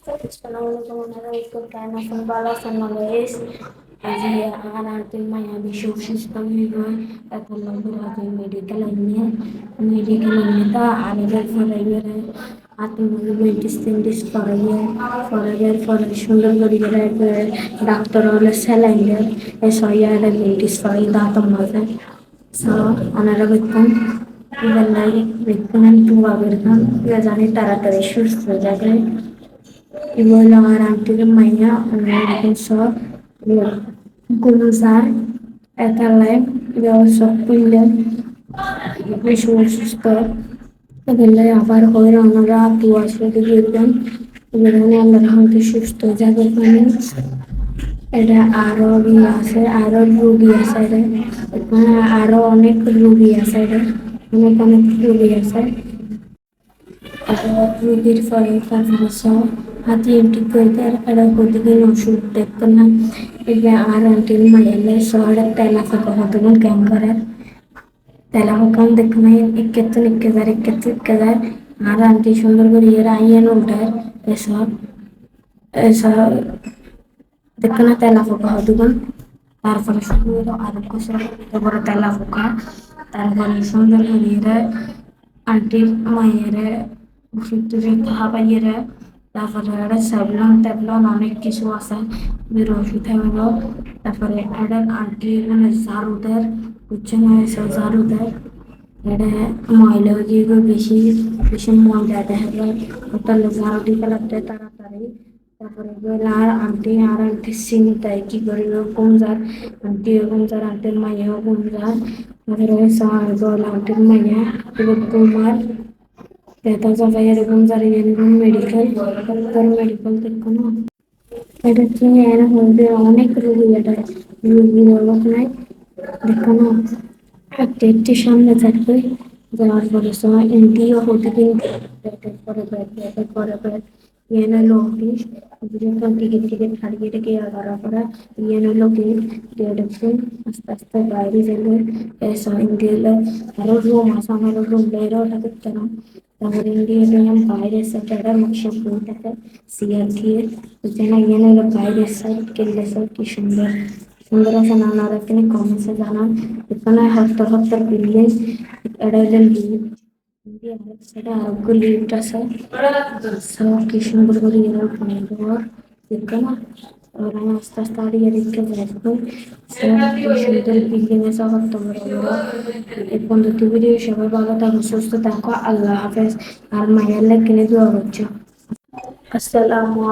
Assalamualaikum warahmatullahi wabarakatuh. Aji arantin maya bisho system niga etallambu raja medical ta anigal forever ati movement distinguish forever সুন্দর করে doctor হলে স্যালাইন্ডার এসয়া মেডিস ফরাই দাঁতম মাঝে so onaরা বেতন ইবেলাই বেতন তুয়া বেতন ইয়া জানি তাড়াতাড়ি সুস্থ যাবে ibola arantir maya bikin so gulzar etalai ব্যবসা করলে বেশি অসুস্থ এগুলো আবার হয় আমরা তুয়াশা দিলাম এগুলো আল্লাহর রহমতে সুস্থ যাবে মানে এটা আরো আছে আরো রোগী আছে এখানে আরো অনেক রোগী আছে অনেক অনেক রোগী আছে রোগীর ফলে তারপরে সব হাতি এন্টি করতে এরা প্রতিদিন ওষুধ দেখতো না এবার আর আন্টি মাইলে শহরে তেলা ফাঁকা হতো ক্যাম করে তেলা ফাঁকা দেখে ইক্কেতে আর আন্টি সুন্দর করে এরা আইয়েন উল্টায় এসব এসব দেখে না তেলা ফাঁকা হতো তারপরে সুন্দর আরোগ্য তারপরে তেলা ফাঁকা তারপরে সুন্দর করে এরা আন্টির মায়েরা ওষুধ টুষুধ খাওয়াইয়েরা তারপরে একটা ট্যাবলন অনেক কিছু আছে বের ওষুধ হলো তারপরে একটা আন্টি মানে ঝাড়ু দেয় বুঝছে না এসব ঝাড়ু দেয় এটা ময়লা দিয়ে বেশি বেশি ময়লা দেখা যায় তাহলে ঝাড়ু দিয়ে ফেলাতে তাড়াতাড়ি তারপরে আর আন্টি চিনি দেয় কি করে গুমজার আন্টির মাইয়াও গুমজার তারপরে আন্টির মাইয়া এবার গুমার এটা সবাই এরকম জারিয়ে মেডিকেল মেডিকেল দেখো না এটা কি এর মধ্যে অনেক রোগী এটা রোগী অভাব নাই দেখো না একটা একটি সামনে থাকবে যাওয়ার পরে সময় এনটিও প্রতিদিন করে ইয়েনে লোকিস যখন টিকিট হারিয়ে থেকে আগারা করা ইয়েনে লোকিস দেখুন আস্তে আস্তে বাইরে গেলে এসব ইন্ডিয়া আরো রুম আছে আমার রুম বাইরেও থাকতে না তারপরে ইন্ডিয়া বাইরের সাইড একটা নকশা ফুল থাকে সিয়ার দিয়ে যেন ইয়েনে বাইরের সাইড কেলে সব কি সুন্দর সুন্দর আছে নানার এখানে কমেছে জানান এখানে হত্তর বিল্ডিং এটা ইন্ডিয়া সেটা আরোগ্য লিফট আছে সব কি সুন্দর করে এরা ঘর দেখো না ওরা আস্তে আস্তে আড়িয়ে রেখে দেখো সব কি সুন্দর বিল্ডিং আছে হত্তর এই পদ্ধতি ভিডিও সবাই ভালো থাকো সুস্থ থাকো আল্লাহ হাফেজ আর মায়ের কিনে দেওয়া হচ্ছে আসসালামু